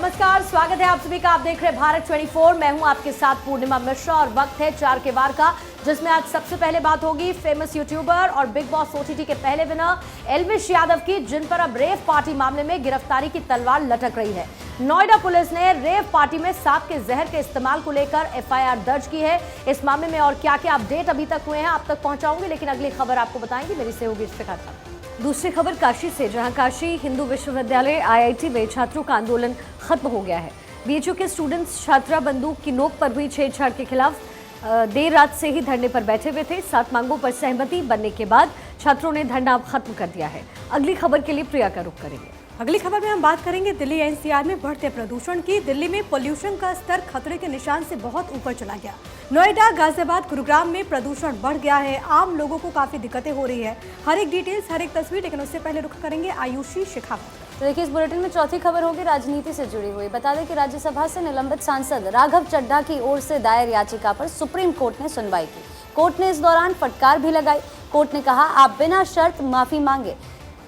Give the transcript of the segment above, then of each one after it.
नमस्कार, स्वागत है आप सभी का। आप देख रहे हैं भारत 24। मैं हूं आपके साथ पूर्णिमा मिश्रा और वक्त है 4 के वार का, जिसमें आज सबसे पहले बात होगी फेमस यूट्यूबर और बिग बॉस ओटीटी के पहले विनर एल्विश यादव की, जिन पर अब रेव पार्टी मामले में गिरफ्तारी की तलवार लटक रही है। नोएडा पुलिस ने रेव पार्टी में सांप के जहर के इस्तेमाल को लेकर एफआईआर दर्ज की है। इस मामले में और क्या क्या अपडेट अभी तक हुए हैं आप तक पहुंचाऊंगी, लेकिन अगली खबर आपको बताएंगे मेरी सहयोगी शिखा। दूसरी खबर काशी से, जहां काशी हिंदू विश्वविद्यालय आईआईटी में छात्रों का आंदोलन खत्म हो गया है। बीएचयू के स्टूडेंट्स छात्रा बंदूक की नोक पर हुई छेड़छाड़ के खिलाफ देर रात से ही धरने पर बैठे हुए थे। 7 मांगों पर सहमति बनने के बाद छात्रों ने धरना अब खत्म कर दिया है। अगली खबर के लिए प्रिया का रुख करेंगे। अगली खबर में हम बात करेंगे दिल्ली एनसीआर में बढ़ते प्रदूषण की। दिल्ली में पोल्यूशन का स्तर खतरे के निशान से बहुत ऊपर चला गया। नोएडा, गाजियाबाद, गुरुग्राम में प्रदूषण बढ़ गया है। आम लोगों को काफी दिक्कतें हो रही है। हर एक डिटेल्स, हर एक तस्वीर, लेकिन उससे पहले रुख करेंगे आयुषी शेखावत। तो देखिए, इस बुलेटिन में चौथी खबर होगी राजनीति से जुड़ी हुई। बता दें कि राज्यसभा से निलंबित सांसद राघव चड्ढा की ओर से दायर याचिका पर सुप्रीम कोर्ट ने सुनवाई की। कोर्ट ने इस दौरान फटकार भी लगाई। कोर्ट ने कहा, आप बिना शर्त माफी मांगे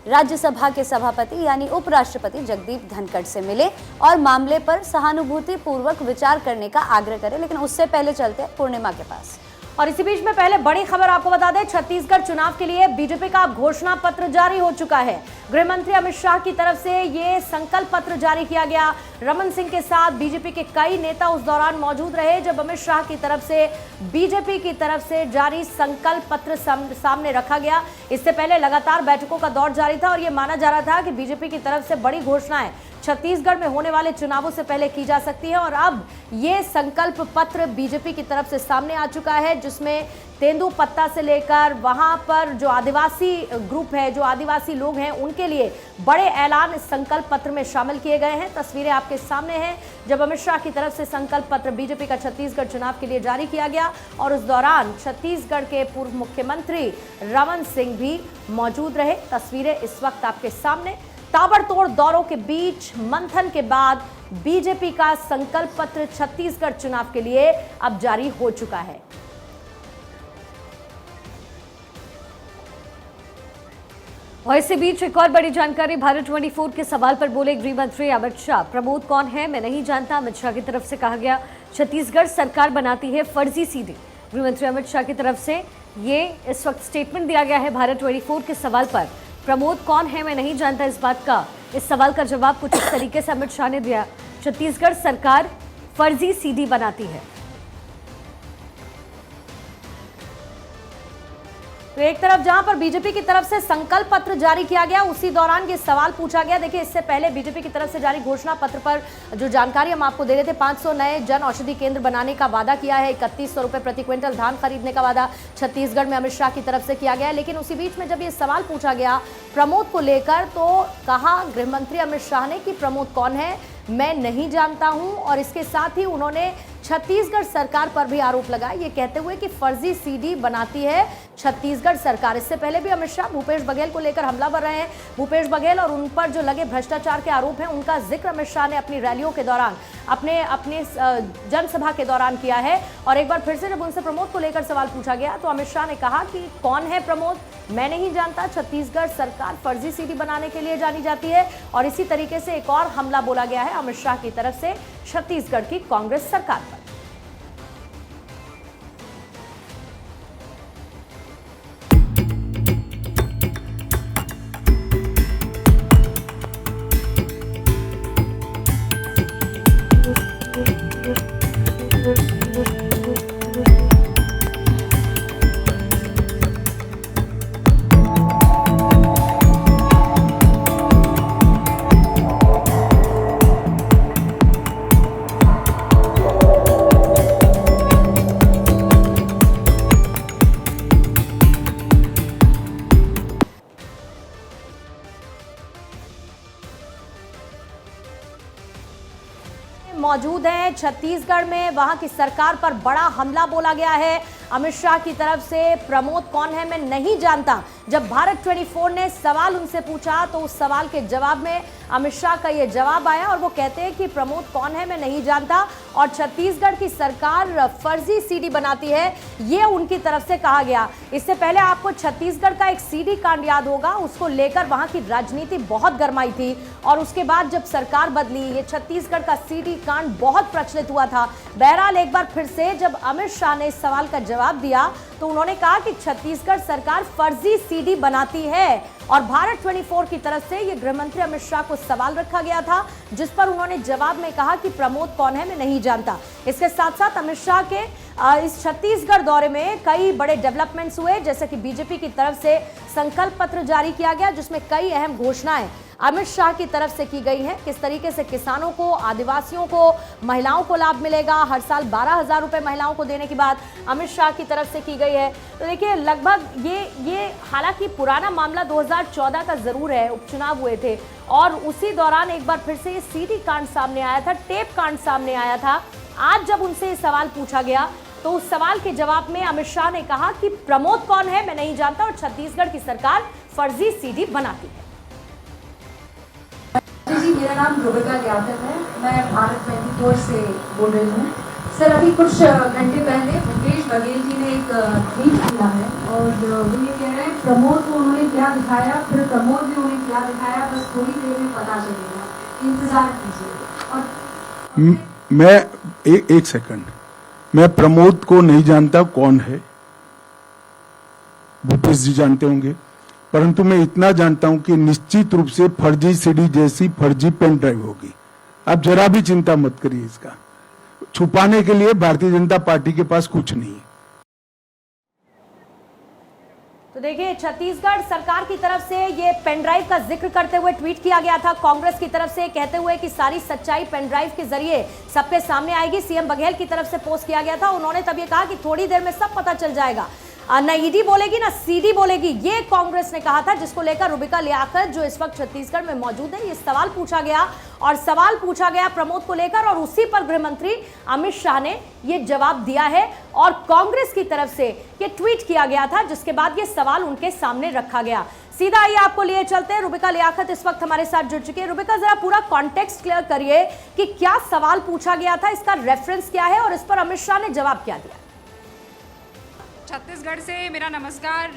राज्यसभा के सभापति यानी उपराष्ट्रपति जगदीप धनखड़ से मिले और मामले पर सहानुभूति पूर्वक विचार करने का आग्रह करें। लेकिन उससे पहले चलते पूर्णिमा के पास। और इसी बीच में पहले बड़ी खबर आपको बता दें, छत्तीसगढ़ चुनाव के लिए बीजेपी का घोषणा पत्र जारी हो चुका है। गृह मंत्री अमित शाह की तरफ से ये संकल्प पत्र जारी किया गया। रमन सिंह के साथ बीजेपी के कई नेता उस दौरान मौजूद रहे जब अमित शाह की तरफ से बीजेपी की तरफ से जारी संकल्प पत्र सामने रखा गया। इससे पहले लगातार बैठकों का दौर जारी था और ये माना जा रहा था कि बीजेपी की तरफ से बड़ी घोषणाएं छत्तीसगढ़ में होने वाले चुनावों से पहले की जा सकती है। और अब ये संकल्प पत्र बीजेपी की तरफ से सामने आ चुका है, जिसमें तेंदुपत्ता से लेकर वहां पर जो आदिवासी ग्रुप है, जो आदिवासी लोग हैं, उनके लिए बड़े ऐलान इस संकल्प पत्र में शामिल किए गए हैं। तस्वीरें आपके सामने हैं जब अमित शाह की तरफ से संकल्प पत्र बीजेपी का छत्तीसगढ़ चुनाव के लिए जारी किया गया और उस दौरान छत्तीसगढ़ के पूर्व मुख्यमंत्री रमन सिंह भी मौजूद रहे। तस्वीरें इस वक्त आपके सामने। ताबड़तोड़ दौरों के बीच मंथन के बाद बीजेपी का संकल्प पत्र छत्तीसगढ़ चुनाव के लिए अब जारी हो चुका है। और इसी बीच एक और बड़ी जानकारी, भारत 24 के सवाल पर बोले गृह मंत्री अमित शाह। प्रमोद कौन है मैं नहीं जानता, अमित शाह की तरफ से कहा गया। छत्तीसगढ़ सरकार बनाती है फर्जी सीडी। गृह मंत्री अमित शाह की तरफ से ये इस वक्त स्टेटमेंट दिया गया है भारत 24 के सवाल पर। प्रमोद कौन है मैं नहीं जानता, इस सवाल का जवाब कुछ इस तरीके से अमित शाह ने दिया। छत्तीसगढ़ सरकार फर्जी सीडी बनाती है। तो एक तरफ जहां पर बीजेपी की तरफ से संकल्प पत्र जारी किया गया, उसी दौरान ये सवाल पूछा गया। देखिए, इससे पहले बीजेपी की तरफ से जारी घोषणा पत्र पर जो जानकारी हम आपको दे रहे थे, 500 नए जन औषधि केंद्र बनाने का वादा किया है, 3100 रुपए प्रति क्विंटल धान खरीदने का वादा छत्तीसगढ़ में अमित शाह की तरफ से किया गया है। लेकिन उसी बीच में जब ये सवाल पूछा गया प्रमोद को लेकर, तो कहा गृह मंत्री अमित शाह ने कि प्रमोद कौन है मैं नहीं जानता हूं। और इसके साथ ही उन्होंने छत्तीसगढ़ सरकार पर भी आरोप लगाया, ये कहते हुए कि फर्जी सीडी बनाती है छत्तीसगढ़ सरकार। इससे पहले भी अमित शाह भूपेश बघेल को लेकर हमलावर रहे हैं। भूपेश बघेल और उन पर जो लगे भ्रष्टाचार के आरोप हैं, उनका जिक्र अमित शाह ने अपनी रैलियों के दौरान, अपने जनसभा के दौरान किया है। और एक बार फिर से जब उनसे प्रमोद को लेकर सवाल पूछा गया तो अमित शाह ने कहा कि कौन है प्रमोद मैं नहीं जानता, छत्तीसगढ़ सरकार फर्जी सीडी बनाने के लिए जानी जाती है। और इसी तरीके से एक और हमला बोला गया है अमित शाह की तरफ से छत्तीसगढ़ की कांग्रेस सरकार पर। मौजूद हैं छत्तीसगढ़ में, वहां की सरकार पर बड़ा हमला बोला गया है। अमित शाह की तरफ से प्रमोद कौन है मैं नहीं जानता। जब भारत 24 ने सवाल उनसे पूछा तो उस सवाल के जवाब में अमित शाह का ये जवाब आया और वो कहते हैं कि प्रमोद कौन है मैं नहीं जानता और छत्तीसगढ़ की सरकार फर्जी सीडी बनाती है, ये उनकी तरफ से कहा गया। इससे पहले आपको छत्तीसगढ़ का एक सीडी कांड याद होगा, उसको लेकर वहां की राजनीति बहुत गरमाई थी और उसके बाद जब सरकार बदली ये छत्तीसगढ़ का सीडी कांड बहुत प्रचलित हुआ था। बहरहाल एक बार फिर से जब अमित शाह ने इस सवाल का जवाब दिया तो उन्होंने कहा कि छत्तीसगढ़ सरकार फर्जी सीडी बनाती है और भारत 24 की तरफ से ये गृह मंत्री अमित शाह को सवाल रखा गया था जिस पर उन्होंने जवाब में कहा कि प्रमोद कौन है मैं नहीं जानता। इसके साथ साथ अमित शाह के इस छत्तीसगढ़ दौरे में कई बड़े डेवलपमेंट्स हुए, जैसे कि बीजेपी की तरफ से संकल्प पत्र जारी किया गया जिसमें कई अहम घोषणाएं अमित शाह की तरफ से की गई हैं। किस तरीके से किसानों को, आदिवासियों को, महिलाओं को लाभ मिलेगा, हर साल 12,000 रुपए महिलाओं को देने की बात अमित शाह की तरफ से की गई है। तो देखिए लगभग ये हालांकि पुराना मामला 2014 का जरूर है, उपचुनाव हुए थे और उसी दौरान एक बार फिर से ये सीडी कांड सामने आया था, टेप कांड सामने आया था। आज जब उनसे ये सवाल पूछा गया तो उस सवाल के जवाब में अमित शाह ने कहा कि प्रमोद कौन है मैं नहीं जानता और छत्तीसगढ़ की सरकार फर्जी सीडी बनाती है। जी मेरा नाम रुबिका लियाकत है, मैं भारत 24 से बोल रही हूँ। सर अभी कुछ घंटे पहले भूपेश बघेल जी ने एक ट्वीट किया है और वो ये कह रहे हैं प्रमोद को उन्होंने क्या दिखाया, फिर प्रमोद ने उन्हें क्या दिखाया, बस थोड़ी देर में पता चलेगा, इंतजार कीजिए। और मैं एक सेकंड, मैं प्रमोद को नहीं जानता कौन है, भूपेश जी जानते होंगे, परंतु मैं इतना जानता हूं कि निश्चित रूप से फर्जी सीडी जैसी फर्जी पेन ड्राइव होगी। आप जरा भी चिंता मत करिए, इसका छुपाने के लिए भारतीय जनता पार्टी के पास कुछ नहीं है। तो देखिए छत्तीसगढ़ सरकार की तरफ से ये पेन ड्राइव का जिक्र करते हुए ट्वीट किया गया था कांग्रेस की तरफ से, कहते हुए कि सारी सच्चाई पेन ड्राइव के जरिए सबके सामने आएगी। सीएम बघेल की तरफ से पोस्ट किया गया था, उन्होंने तब ये कहा कि थोड़ी देर में सब पता चल जाएगा, ना ईडी बोलेगी ना सीडी बोलेगी, ये कांग्रेस ने कहा था, जिसको लेकर रुबिका लियाकत जो इस वक्त छत्तीसगढ़ में मौजूद है, ये सवाल पूछा गया और सवाल पूछा गया प्रमोद को लेकर और उसी पर गृह मंत्री अमित शाह ने ये जवाब दिया है और कांग्रेस की तरफ से ये ट्वीट किया गया था जिसके बाद ये सवाल उनके सामने रखा गया। सीधा आइए आपको लिए चलते हैं, रुबिका लियाकत इस वक्त हमारे साथ जुड़ चुके हैं। रुबिका जरा पूरा कॉन्टेक्स्ट क्लियर करिए कि क्या सवाल पूछा गया था, इसका रेफरेंस क्या है और इस पर अमित शाह ने जवाब क्या दिया। छत्तीसगढ़ से मेरा नमस्कार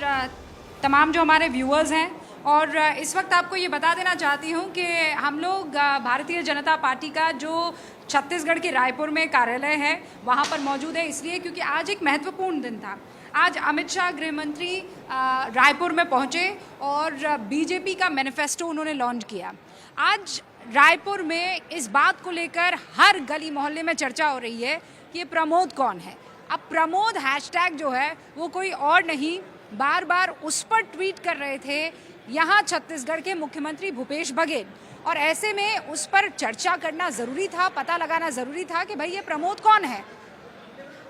तमाम जो हमारे व्यूअर्स हैं और इस वक्त आपको ये बता देना चाहती हूँ कि हम लोग भारतीय जनता पार्टी का जो छत्तीसगढ़ के रायपुर में कार्यालय है वहाँ पर मौजूद है, इसलिए क्योंकि आज एक महत्वपूर्ण दिन था। आज अमित शाह गृह मंत्री रायपुर में पहुँचे और बीजेपी का मैनिफेस्टो उन्होंने लॉन्च किया। आज रायपुर में इस बात को लेकर हर गली मोहल्ले में चर्चा हो रही है कि ये प्रमोद कौन है। अब प्रमोद हैशटैग जो है वो कोई और नहीं, बार बार उस पर ट्वीट कर रहे थे यहाँ छत्तीसगढ़ के मुख्यमंत्री भूपेश बघेल और ऐसे में उस पर चर्चा करना ज़रूरी था, पता लगाना ज़रूरी था कि भाई ये प्रमोद कौन है।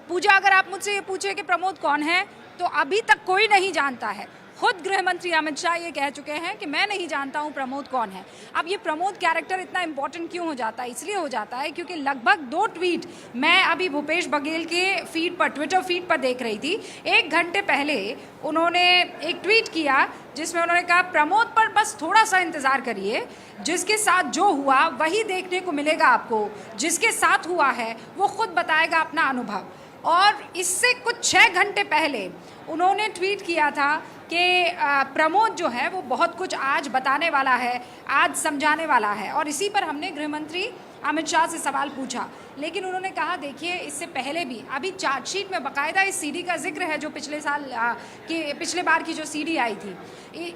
पूजा अगर आप मुझसे ये पूछे कि प्रमोद कौन है तो अभी तक कोई नहीं जानता है। खुद गृह मंत्री अमित शाह ये कह चुके हैं कि मैं नहीं जानता हूँ प्रमोद कौन है। अब ये प्रमोद कैरेक्टर इतना इंपॉर्टेंट क्यों हो जाता है? इसलिए हो जाता है क्योंकि लगभग 2 ट्वीट मैं अभी भूपेश बघेल के फीड पर, ट्विटर फीड पर देख रही थी। 1 घंटे पहले उन्होंने एक ट्वीट किया जिसमें उन्होंने कहा प्रमोद पर बस थोड़ा सा इंतज़ार करिए, जिसके साथ जो हुआ वही देखने को मिलेगा आपको, जिसके साथ हुआ है वो खुद बताएगा अपना अनुभव। और इससे कुछ 6 घंटे पहले उन्होंने ट्वीट किया था कि प्रमोद जो है वो बहुत कुछ आज बताने वाला है, आज समझाने वाला है और इसी पर हमने गृह मंत्री अमित शाह से सवाल पूछा। लेकिन उन्होंने कहा देखिए इससे पहले भी अभी चार्जशीट में बाकायदा इस सीडी का जिक्र है जो पिछले बार की जो सीडी आई थी,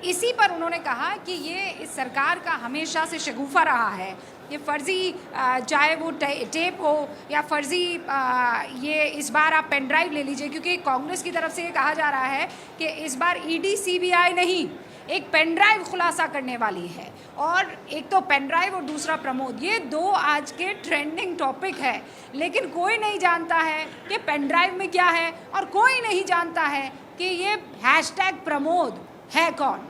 इसी पर उन्होंने कहा कि ये इस सरकार का हमेशा से शगुफा रहा है। ये फर्जी चाहे वो टेप हो या फर्जी ये इस बार आप पेन ड्राइव ले लीजिए, क्योंकि कांग्रेस की तरफ से ये कहा जा रहा है कि इस बार ईडी सीबीआई नहीं, एक पेन ड्राइव खुलासा करने वाली है। और एक तो पेन ड्राइव और दूसरा प्रमोद, ये 2 आज के ट्रेंडिंग टॉपिक है। लेकिन कोई नहीं जानता है कि पेन ड्राइव में क्या है और कोई नहीं जानता है कि ये हैशटैग प्रमोद है कौन।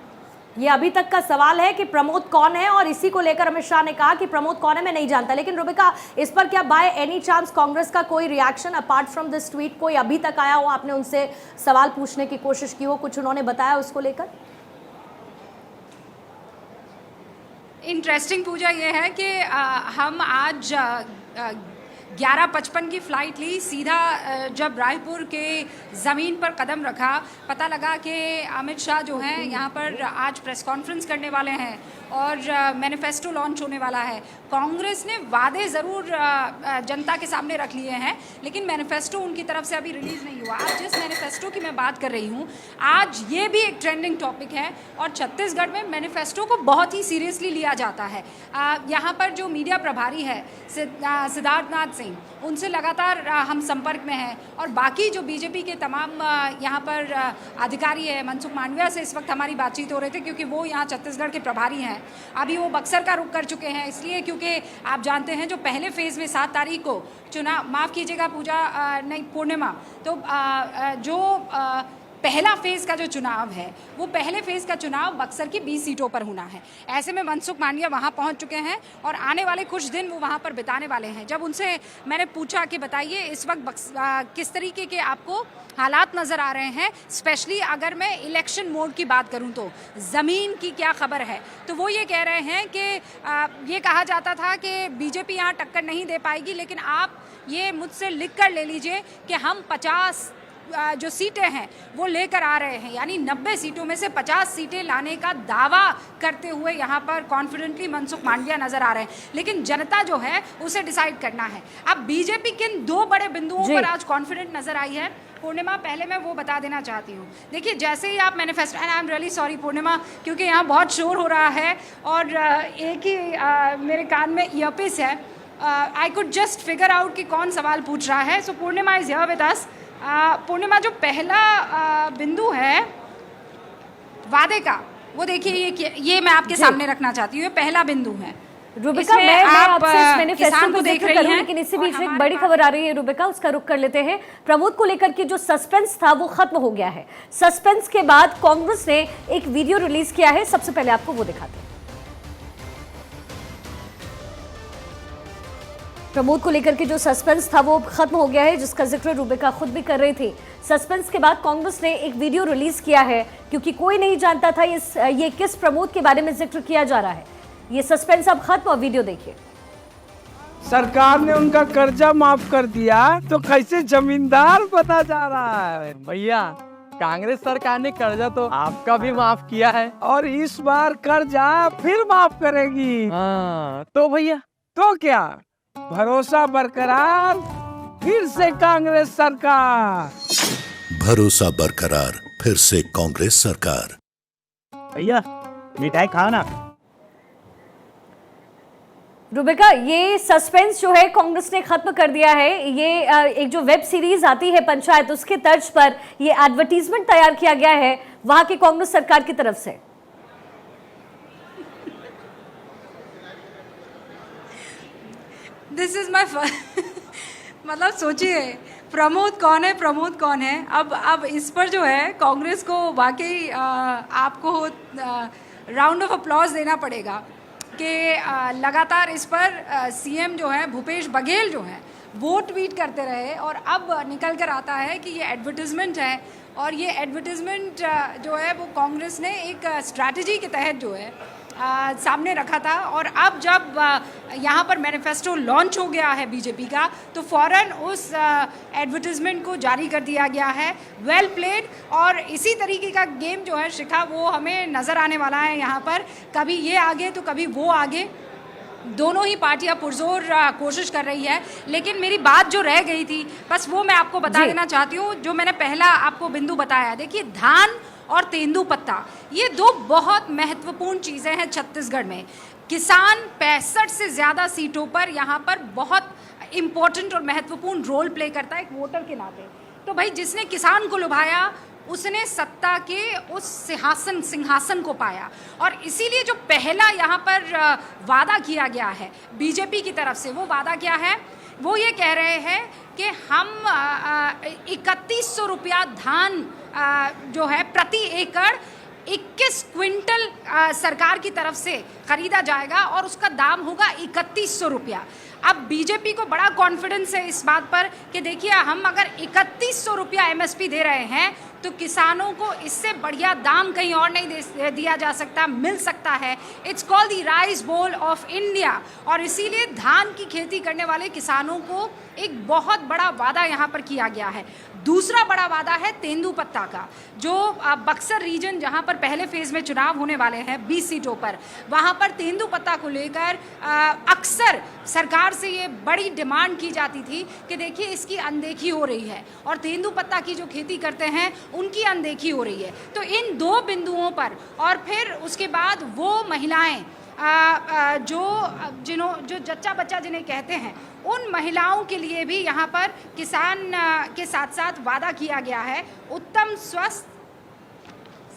ये अभी तक का सवाल है कि प्रमोद कौन है, और इसी को लेकर अमित शाह ने कहा कि प्रमोद कौन है मैं नहीं जानता। लेकिन रुबिका, इस पर क्या बाय एनी चांस कांग्रेस का कोई reaction apart from this tweet कोई अभी तक आया हो? आपने उनसे सवाल पूछने की कोशिश की हो, कुछ उन्होंने बताया उसको लेकर? इंटरेस्टिंग पूजा ये है कि हम आज 11:55 की फ़्लाइट ली, सीधा जब रायपुर के ज़मीन पर कदम रखा, पता लगा कि अमित शाह जो हैं यहाँ पर आज प्रेस कॉन्फ्रेंस करने वाले हैं और मैनिफेस्टो लॉन्च होने वाला है। कांग्रेस ने वादे ज़रूर जनता के सामने रख लिए हैं, लेकिन मैनिफेस्टो उनकी तरफ से अभी रिलीज़ नहीं हुआ। आज जिस मैनिफेस्टो की मैं बात कर रही हूँ, आज ये भी एक ट्रेंडिंग टॉपिक है और छत्तीसगढ़ में मैनिफेस्टो को बहुत ही सीरियसली लिया जाता है। यहाँ पर जो मीडिया प्रभारी है सिद्धार्थनाथ सिंह, उनसे लगातार हम संपर्क में हैं, और बाकी जो बीजेपी के तमाम यहाँ पर अधिकारी है, मनसुख मांडविया से इस वक्त हमारी बातचीत हो रही थी क्योंकि वो यहाँ छत्तीसगढ़ के प्रभारी हैं। अभी वो बक्सर का रुख कर चुके हैं, इसलिए क्योंकि आप जानते हैं जो पहले फेज़ में 7 तारीख को चुनाव, माफ़ कीजिएगा पूजा नहीं पूर्णिमा, तो जो पहला फेज़ का जो चुनाव है वो पहले फेज़ का चुनाव बक्सर की 20 सीटों पर होना है। ऐसे में मनसुख मांडविया वहाँ पहुँच चुके हैं और आने वाले कुछ दिन वो वहाँ पर बिताने वाले हैं। जब उनसे मैंने पूछा कि बताइए इस वक्त किस तरीके के आपको हालात नज़र आ रहे हैं, स्पेशली अगर मैं इलेक्शन मोड की बात करूं तो ज़मीन की क्या खबर है, तो वो ये कह रहे हैं कि ये कहा जाता था कि बीजेपी यहाँ टक्कर नहीं दे पाएगी, लेकिन आप ये मुझसे लिख कर ले लीजिए कि हम 50 जो सीटें हैं वो लेकर आ रहे हैं, यानी 90 सीटों में से 50 सीटें लाने का दावा करते हुए यहाँ पर कॉन्फिडेंटली मनसुख मांडविया नजर आ रहे हैं। लेकिन जनता जो है उसे डिसाइड करना है। अब बीजेपी किन 2 बड़े बिंदुओं पर आज कॉन्फिडेंट नजर आई है, पूर्णिमा, पहले मैं वो बता देना चाहती हूँ। देखिए, जैसे ही आप manifesto, and I am really sorry Purnima, क्योंकि यहाँ बहुत शोर हो रहा है और एक ही मेरे कान में ईयरपीस है, I could just figure out कि कौन सवाल पूछ रहा है। सो पूर्णिमा इज हियर विद अस। पूर्णिमा, जो पहला बिंदु है वादे का, वो देखिए ये मैं आपके सामने रखना चाहती हूँ। ये पहला बिंदु है। रुबिका, मैं आपसे इस मैनिफेस्टो को देख जिक्र रही करूं, हैं, लेकिन इसी बीच एक बड़ी खबर आ रही है रुबिका, उसका रुख कर लेते हैं। प्रमोद को लेकर के जो सस्पेंस था वो खत्म हो गया है। सस्पेंस के बाद कांग्रेस ने एक वीडियो रिलीज किया है, सबसे पहले आपको वो दिखाते हैं। प्रमोद को लेकर के जो सस्पेंस था वो खत्म हो गया है, जिसका जिक्र रुबिका खुद भी कर रही थी। सस्पेंस के बाद कांग्रेस ने एक वीडियो रिलीज किया है, क्योंकि कोई नहीं जानता था ये किस प्रमोद के बारे में जिक्र किया जा रहा है। ये सस्पेंस अब खत्म, और वीडियो देखिए। सरकार ने उनका कर्जा माफ कर दिया तो कैसे जमींदार बना जा रहा है। भैया, कांग्रेस सरकार ने कर्जा तो आपका भी माफ किया है और इस बार कर्जा फिर माफ करेगी। हाँ, तो भैया, तो क्या भरोसा बरकरार, फिर से कांग्रेस सरकार। भरोसा बरकरार, फिर से कांग्रेस सरकार। भैया, मिठाई खाओ ना। रुबिका, ये सस्पेंस जो है कांग्रेस ने खत्म कर दिया है। ये एक जो वेब सीरीज आती है पंचायत, उसके तर्ज पर ये एडवर्टीजमेंट तैयार किया गया है वहां की कांग्रेस सरकार की तरफ से। दिस इज माय मतलब सोचिए, प्रमोद कौन है, प्रमोद कौन है। अब इस पर जो है कांग्रेस को वाकई आपको राउंड ऑफ अपलॉज देना पड़ेगा कि लगातार इस पर सीएम जो है भूपेश बघेल जो है वो ट्वीट करते रहे, और अब निकल कर आता है कि ये एडवर्टीजमेंट है, और ये एडवर्टीजमेंट जो है वो कांग्रेस ने एक स्ट्रैटेजी के तहत जो है सामने रखा था। और अब जब यहाँ पर मैनिफेस्टो लॉन्च हो गया है बीजेपी का, तो फ़ौरन उस एडवर्टीजमेंट को जारी कर दिया गया है। Well played. और इसी तरीके का गेम जो है शिखा, वो हमें नज़र आने वाला है यहाँ पर। कभी ये आगे तो कभी वो आगे, दोनों ही पार्टियां पुरजोर कोशिश कर रही है। लेकिन मेरी बात जो रह गई थी, बस वो मैं आपको बता देना चाहती हूँ, जो मैंने पहला आपको बिंदु बताया। देखिए, धान और तेंदुपत्ता, ये 2 बहुत महत्वपूर्ण चीज़ें हैं छत्तीसगढ़ में। किसान 65 से ज़्यादा सीटों पर यहाँ पर बहुत इम्पोर्टेंट और महत्वपूर्ण रोल प्ले करता है एक वोटर के नाते। तो भाई, जिसने किसान को लुभाया उसने सत्ता के उस सिंहासन को पाया। और इसीलिए जो पहला यहाँ पर वादा किया गया है बीजेपी की तरफ से, वो वादा क्या है? वो ये कह रहे हैं कि हम 3100 रुपया धान जो है प्रति एकड़ 21 क्विंटल सरकार की तरफ से खरीदा जाएगा और उसका दाम होगा 3100 रुपया। अब बीजेपी को बड़ा कॉन्फिडेंस है इस बात पर कि देखिए हम अगर 3100 रुपया एमएसपी दे रहे हैं तो किसानों को इससे बढ़िया दाम कहीं और नहीं दिया जा सकता, मिल सकता है। It's called the rice bowl of India. और इसीलिए धान की खेती करने वाले किसानों को एक बहुत बड़ा वादा यहाँ पर किया गया है। दूसरा बड़ा वादा है तेंदुपत्ता का, जो बक्सर रीजन जहाँ पर पहले फेज में चुनाव होने वाले हैं 20 सीटों पर, वहाँ पर तेंदुपत्ता को लेकर अक्सर सरकार से ये बड़ी डिमांड की जाती थी कि देखिए इसकी अनदेखी हो रही है और तेंदुपत्ता की जो खेती करते हैं उनकी अनदेखी हो रही है। तो इन दो बिंदुओं पर और फिर उसके बाद वो महिलाएं जो जच्चा बच्चा जिन्हें कहते हैं, उन महिलाओं के लिए भी यहाँ पर किसान के साथ साथ वादा किया गया है उत्तम स्वस्थ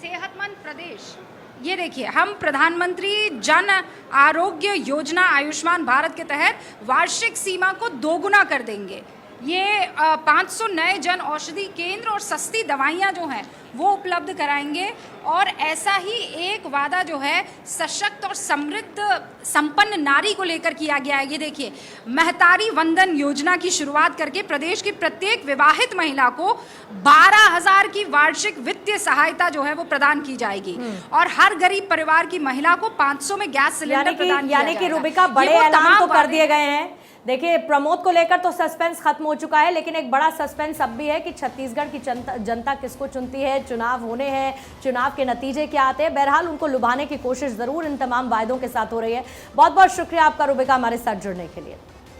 सेहतमंद प्रदेश। ये देखिए हम प्रधानमंत्री जन आरोग्य योजना आयुष्मान भारत के तहत वार्षिक सीमा को दोगुना कर देंगे। ये 500 नए जन औषधि केंद्र और सस्ती दवाइयाँ जो हैं वो उपलब्ध कराएंगे। और ऐसा ही एक वादा जो है सशक्त और समृद्ध संपन्न नारी को लेकर किया गया है। ये देखिए महतारी वंदन योजना की शुरुआत करके प्रदेश की प्रत्येक विवाहित महिला को 12,000 की वार्षिक वित्तीय सहायता जो है वो प्रदान की जाएगी और हर गरीब परिवार की महिला को 500 में गैस सिलेंडर प्रदान किया यानी कि जाएगा। रूबिका बड़े ऐलान तो कर दिए गए हैं। देखिए प्रमोद को लेकर तो सस्पेंस खत्म हो चुका है, लेकिन एक बड़ा सस्पेंस अब भी है कि छत्तीसगढ़ की जनता किसको चुनती है, चुनाव होने हैं, चुनाव के नतीजे क्या आते हैं। बहरहाल उनको लुभाने की कोशिश जरूर इन तमाम वायदों के साथ हो रही है। बहुत बहुत शुक्रिया आपका रूबिका हमारे साथ जुड़ने के लिए।